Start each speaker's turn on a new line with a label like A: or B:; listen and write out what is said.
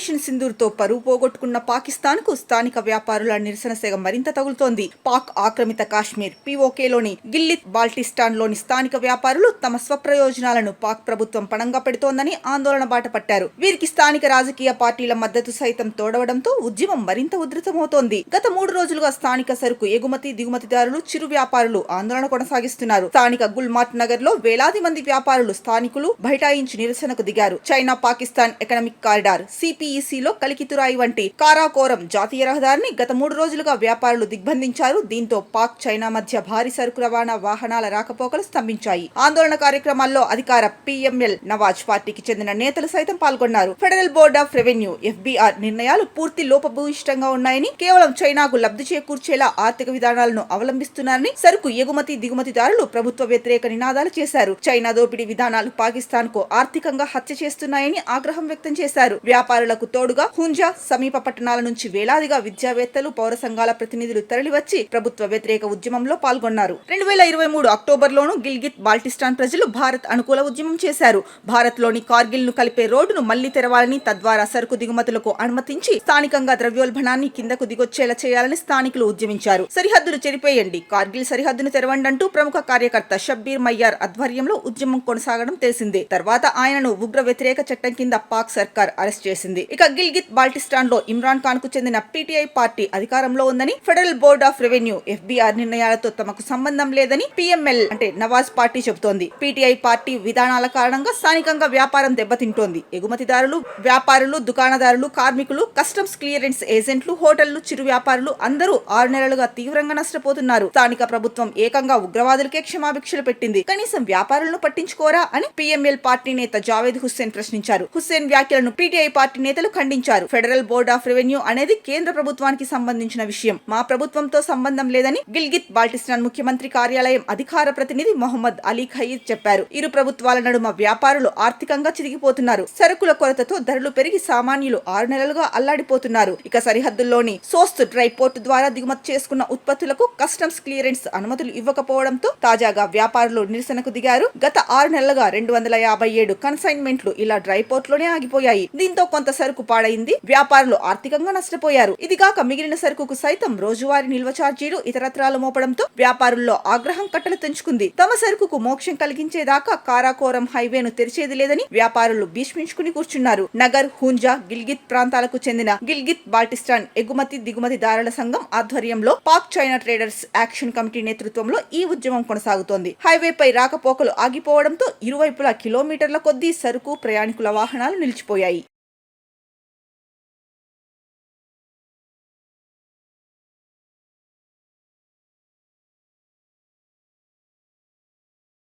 A: Operation సింధూర్తో పరువు పోగొట్టుకున్న పాకిస్తాన్కు స్థానిక వ్యాపారుల నిరసన సెగ మరింత తగులుతోంది. పాక్ ఆక్రమిత కాశ్మీర్ పీఓకేలోని గిల్గిత్ బాల్టిస్తాన్లోని స్థానిక వ్యాపారులు తమ స్వప్రయోజనాలను పాక్ ప్రభుత్వం పణంగా పెడుతోందని ఆందోళన బాట పట్టారు. వీరికి స్థానిక రాజకీయ పార్టీల మద్దతు సైతం తోడవడంతో ఉద్యమం మరింత ఉధృతమవుతోంది. గత 3 రోజులుగా స్థానిక సరుకు ఎగుమతి దిగుమతిదారులు, చిరు వ్యాపారులు ఆందోళన కొనసాగిస్తున్నారు. స్థానిక గుల్మార్ట్ నగర్ లో వేలాది మంది వ్యాపారులు, స్థానికులు బైఠాయించి నిరసనకు దిగారు. చైనా పాకిస్తాన్ ఎకనామిక్ కారిడార్ సిపిఈసిలో కలికితురాయి వంటి కారాకోరం జాతీయ రహదారిని గత 3 రోజులుగా వ్యాపారులు దిగ్బంధించారు. దీంతో పాక్ చైనా మధ్య భారీ సరుకు రవాణా వాహనాల రాకపోకలు స్తంభించాయి. ఆందోళన కార్యక్రమాల్లో అధికార పిఎంఎల్ నవాజ్ పార్టీకి చెందిన నేతలు సైతం పాల్గొన్నారు. Federal board of revenue FBR నిర్ణయాలు పూర్తి లోపభూయిష్టంగా ఉన్నాయని, కేవలం చైనాకు లబ్ధి చేకూర్చేలా ఆర్థిక విధానాలను అవలంబిస్తున్నారని సరుకు ఎగుమతి దిగుమతిదారులు ప్రభుత్వ వ్యతిరేక నినాదాలు చేశారు. చైనా దోపిడీ విధానాలు పాకిస్తాన్ కు ఆర్థికంగా హత్య చేస్తున్నాయని ఆగ్రహం వ్యక్తం చేశారు. వ్యాపారులకు తోడుగా హుంజా సమీప పట్టణాల నుంచి వేలాదిగా విద్యావేత్తలు, పౌర సంఘాల ప్రతినిధులు తరలివచ్చి ప్రభుత్వ వ్యతిరేక ఉద్యమంలో పాల్గొన్నారు. 2023 అక్టోబర్లోనూ గిల్గిత్ బాల్టిస్తాన్ ప్రజలు భారత్ అనుకూల ఉద్యమం చేశారు. భారత్ లోని కార్గిల్ ను కలిపే రోడ్డును మళ్లీ తెరవాలని, తద్వారా సరుకు దిగుమతులకు అనుమతించి స్థానికంగా ద్రవ్యోల్బణాన్ని కిందకు దిగొచ్చేలా చేయాలని స్థానికులు ఉద్యమించారు. సరిహద్దులు చెరిపేయండి, కార్గిల్ సరిహద్దును తెరవండంటూ ప్రముఖ కార్యకర్త షబ్బీర్ మయ్యార్ ఆధ్వర్యంలో ఉద్యమం కొనసాగడం తెలిసిందే. తర్వాత ఆయనను ఉగ్ర వ్యతిరేక చట్టం కింద పాక్ సర్కార్ అరెస్ట్ చేసింది. ఇక గిల్గిత్ బాల్టిస్తాన్ లో ఇమ్రాన్ ఖాన్ కు చెందిన పీటీఐ పార్టీ అధికారంలో ఉందని, federal board of revenue FBR నిర్ణయాలతో తమకు సంబంధం లేదని పిఎంఎల్ అంటే నవాజ్ పార్టీ చెబుతోంది. పీటీఐ పార్టీ విధానాల కారణంగా స్థానికంగా వ్యాపారం దెబ్బతింటోంది. ఎగుమతిదారులు, వ్యాపారులు, దుకాణదారులు, కార్మికులు, కస్టమ్స్ క్లియరెన్స్ ఏజెంట్లు, హోటళ్లు, చిరు వ్యాపారులు అందరూ 6 నెలలుగా తీవ్రంగా నష్టపోతున్నారు. స్థానిక ప్రభుత్వం ఏకంగా ఉగ్రవాదులకే క్షమాభిక్షలు పెట్టింది. కనీసం వ్యాపారులను పట్టించుకోరా అని పిఎంఎల్ పార్టీ నేత జావేద్ హుస్సేన్ ప్రశ్నించారు. హుస్సేన్ వ్యాఖ్యలను పీటీఐ పార్టీ నేతలు ఖండించారు. ఫెడరల్ బోర్డ్ ఆఫ్ రెవెన్యూ అనేది కేంద్ర ప్రభుత్వానికి సంబంధించిన విషయం, మా ప్రభుత్వంతో సంబంధం లేదని గిల్గిత్ బాల్టిస్తాన్ ముఖ్యమంత్రి కార్యాలయం అధికార ప్రతినిధి మొహమ్మద్ అలీ ఖయీర్ చెప్పారు. ఇరు ప్రభుత్వాల నడుమ వ్యాపారులు ఆర్థికంగా చిరిగిపోతున్నారు. సరుకుల కొరతతో ధరలు పెరిగి సామాన్యులు 6 నెలలుగా అల్లాడిపోతున్నారు. ఇక సరిహద్దుల్లోని సోస్త్ డ్రై పోర్టు ద్వారా దిగుమతి చేసుకున్న ఉత్పత్తులకు కస్టమ్స్ క్లియరెన్స్ అనుమతులు ఇవ్వకపోవడంతో తాజాగా వ్యాపారులు నిరసనకు దిగారు. గత 6 నెలలుగా 257 కన్సైన్మెంట్లు ఇలా డ్రై పోర్ట్ లోనే ఆగిపోయాయి. దీంతో కొంత సరుకు పాడైంది. వ్యాపారులు ఆర్థికంగా నష్టపోయారు. ఇదిగాక మిగిలిన సరుకుకు సైతం రోజువారీ నిల్వ ఛార్జీలు, ఇతరత్రాలు మోపడంతో వ్యాపారుల్లో ఆగ్రహం కట్టలు తెంచుకుంది. తమ సరుకుకు మోక్షం కలిగించేదాకా కారాకోరం హైవేను తెరిచేది లేదని వ్యాపారులు భీష్మించుకుని కూర్చున్నారు. నగర్, హుంజా, గిల్గిత్ ప్రాంతాలకు చెందిన గిల్గిత్ బాల్టిస్తాన్ ఎగుమతి దిగుమతిదారుల సంఘం ఆధ్వర్యంలో Pak China traders action committee నేతృత్వంలో ఈ ఉద్యమం కొనసాగుతోంది. హైవేపై రాకపోకలు ఆగిపోవడంతో ఇరువైపులా కిలోమీటర్ల కొద్దీ సరుకు, ప్రయాణికుల వాహనాలు నిలిచిపోయాయి.